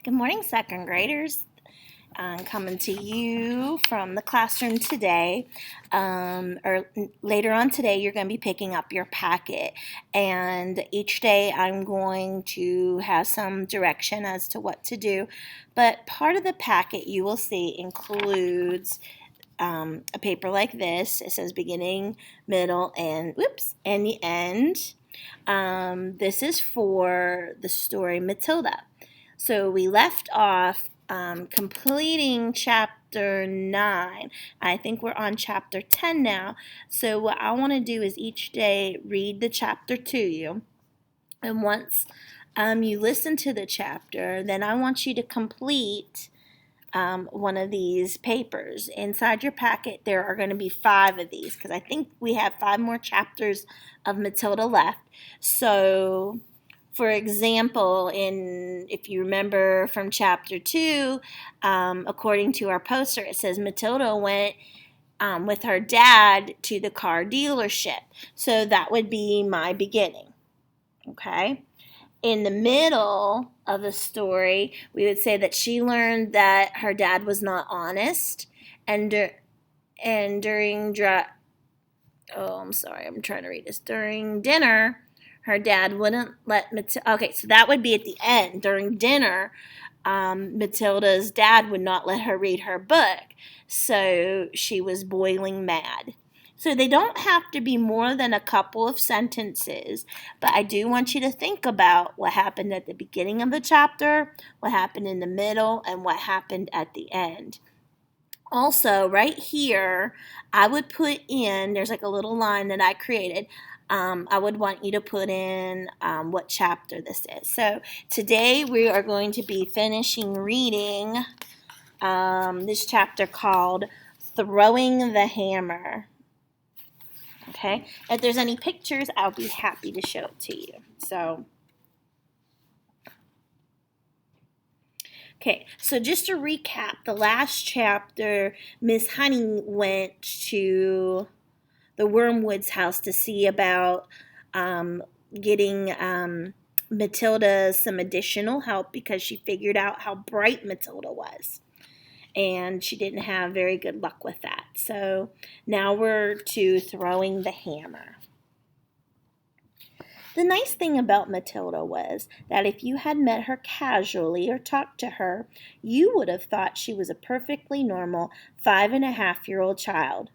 Good morning, second graders. I'm coming to you from the classroom today. Or later on today, you're going to be picking up your packet. And each day, I'm going to have some direction as to what to do. But part of the packet you will see includes a paper like this. It says beginning, middle, and the end. This is for the story Matilda. So we left off completing chapter 9. I think we're on chapter 10 now. So what I want to do is each day read the chapter to you. And once you listen to the chapter, then I want you to complete one of these papers. Inside your packet, there are going to be 5 of these because I think we have 5 more chapters of Matilda left. So, for example, if you remember from chapter 2, according to our poster, it says Matilda went with her dad to the car dealership. So that would be my beginning. Okay? In the middle of the story, we would say that she learned that her dad was not honest, and during during dinner, her dad wouldn't let Matilda. Okay, so that would be at the end. During dinner, Matilda's dad would not let her read her book, so she was boiling mad. So they don't have to be more than a couple of sentences, but I do want you to think about what happened at the beginning of the chapter, what happened in the middle, and what happened at the end. Also, right here, I would put in, there's like a little line that I created. I would want you to put in what chapter this is. So today we are going to be finishing reading this chapter called Throwing the Hammer. Okay, if there's any pictures, I'll be happy to show it to you. So just to recap, the last chapter, Miss Honey went to the Wormwood's house to see about getting Matilda some additional help because she figured out how bright Matilda was. And she didn't have very good luck with that. So now we're to throwing the hammer. The nice thing about Matilda was that if you had met her casually or talked to her, you would have thought she was a perfectly normal 5.5-year-old child.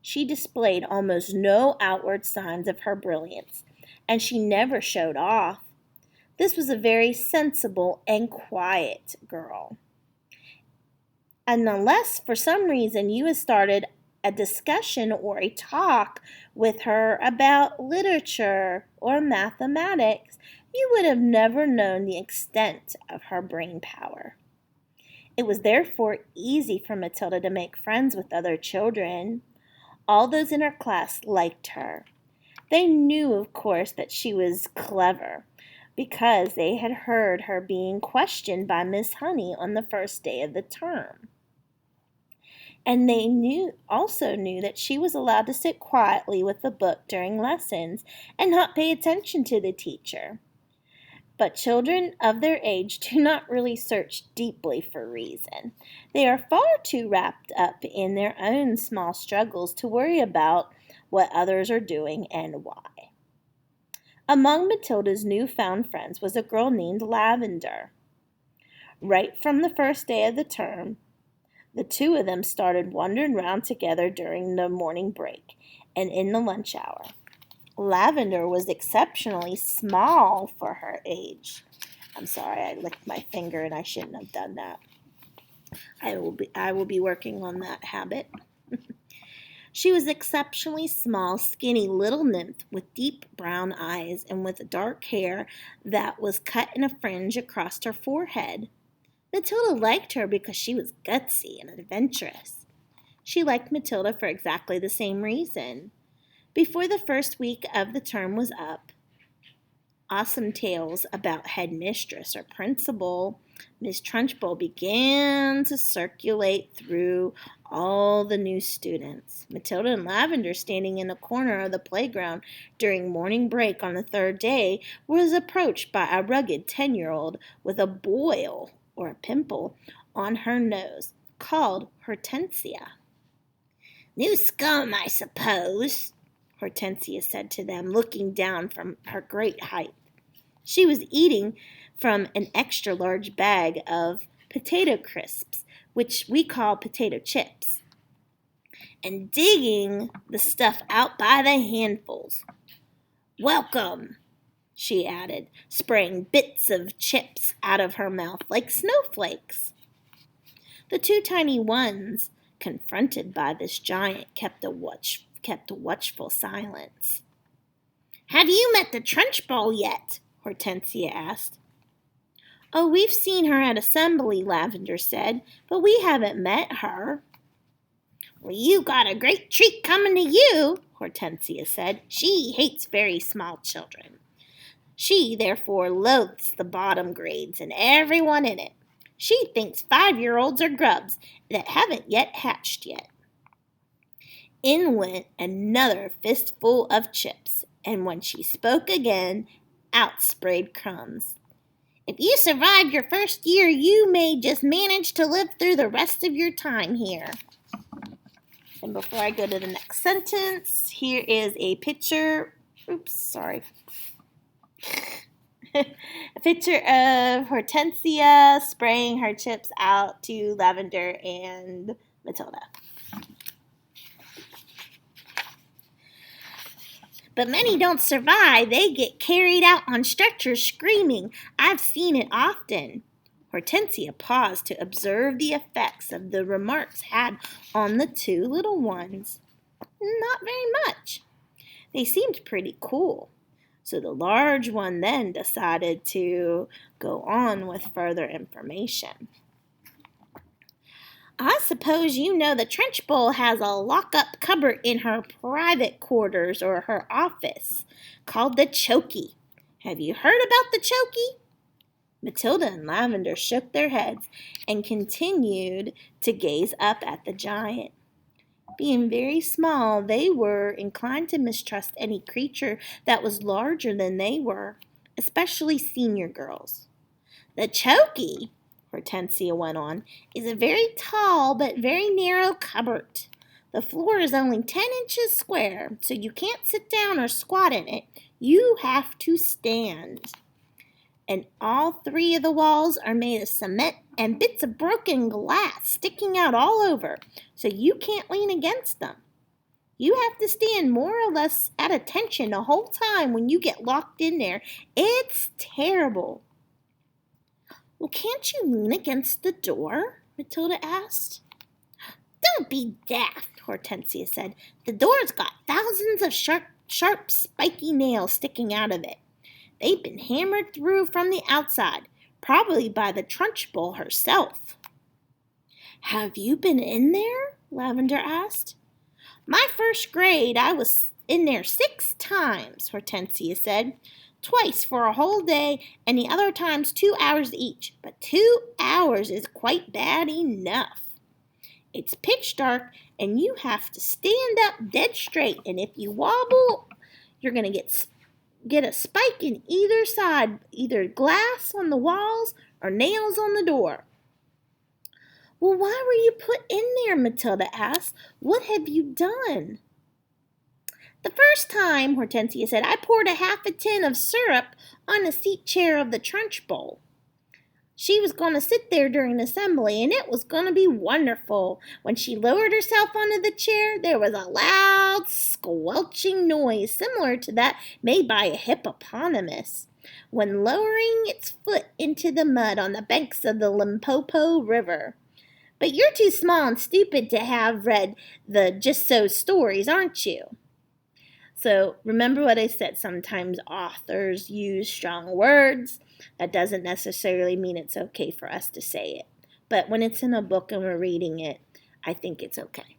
She displayed almost no outward signs of her brilliance, and she never showed off. This was a very sensible and quiet girl. And unless for some reason you had started a discussion or a talk with her about literature or mathematics, you would have never known the extent of her brain power. It was therefore easy for Matilda to make friends with other children. All those in her class liked her. They knew, of course, that she was clever, because they had heard her being questioned by Miss Honey on the first day of the term. And they also knew that she was allowed to sit quietly with the book during lessons and not pay attention to the teacher. But children of their age do not really search deeply for reason. They are far too wrapped up in their own small struggles to worry about what others are doing and why. Among Matilda's newfound friends was a girl named Lavender. Right from the first day of the term, the two of them started wandering around together during the morning break and in the lunch hour. Lavender was exceptionally small for her age. I'm sorry, I licked my finger and I shouldn't have done that. I will be working on that habit. She was exceptionally small, skinny little nymph with deep brown eyes and with dark hair that was cut in a fringe across her forehead. Matilda liked her because she was gutsy and adventurous. She liked Matilda for exactly the same reason. Before the first week of the term was up, awesome tales about headmistress or principal Miss Trunchbull began to circulate through all the new students. Matilda and Lavender, standing in a corner of the playground during morning break on the third day, was approached by a rugged 10-year-old with a boil or a pimple, on her nose, called Hortensia. "New scum, I suppose," Hortensia said to them, looking down from her great height. She was eating from an extra-large bag of potato crisps, which we call potato chips, and digging the stuff out by the handfuls. "Welcome," she added, spraying bits of chips out of her mouth like snowflakes. The two tiny ones, confronted by this giant, kept a watchful silence. "Have you met the Trunchbull yet?" Hortensia asked. "Oh, we've seen her at assembly," Lavender said, "but we haven't met her." "Well, you got a great treat coming to you," Hortensia said. "She hates very small children. She, therefore, loathes the bottom grades and everyone in it. She thinks 5-year-olds are grubs that haven't yet hatched yet." In went another fistful of chips, and when she spoke again, out sprayed crumbs. "If you survive your first year, you may just manage to live through the rest of your time here." And before I go to the next sentence, here is a picture. A picture of Hortensia spraying her chips out to Lavender and Matilda. "But many don't survive. They get carried out on stretchers screaming. I've seen it often." Hortensia paused to observe the effects of the remarks had on the two little ones. Not very much. They seemed pretty cool. So the large one then decided to go on with further information. "I suppose you know the Trunchbull has a lock-up cupboard in her private quarters or her office, called the Chokey. Have you heard about the Chokey?" Matilda and Lavender shook their heads and continued to gaze up at the giant. Being very small, they were inclined to mistrust any creature that was larger than they were, especially senior girls. "The Chokey," Hortensia went on, "is a very tall but very narrow cupboard. The floor is only 10 inches square, so you can't sit down or squat in it. You have to stand. And all 3 of the walls are made of cement and bits of broken glass sticking out all over, so you can't lean against them. You have to stand more or less at attention the whole time when you get locked in there. It's terrible." "Well, can't you lean against the door?" Matilda asked. "Don't be daft," Hortensia said. "The door's got thousands of sharp, spiky nails sticking out of it. They've been hammered through from the outside, probably by the Trunchbull herself." "Have you been in there?" Lavender asked. "My first grade, I was in there 6 times," Hortensia said. "Twice for a whole day, and the other times 2 hours each. But 2 hours is quite bad enough. It's pitch dark, and you have to stand up dead straight, and if you wobble, you're going to get a spike in either side, either glass on the walls or nails on the door." "Well, why were you put in there?" Matilda asked. "What have you done?" "The first time," Hortensia said, "I poured a half a tin of syrup on the seat chair of the Trunchbull. She was going to sit there during assembly, and it was going to be wonderful. When she lowered herself onto the chair, there was a loud squelching noise similar to that made by a hippopotamus when lowering its foot into the mud on the banks of the Limpopo River. But you're too small and stupid to have read the Just So stories, aren't you?" So remember what I said, sometimes authors use strong words. That doesn't necessarily mean it's okay for us to say it. But when it's in a book and we're reading it, I think it's okay.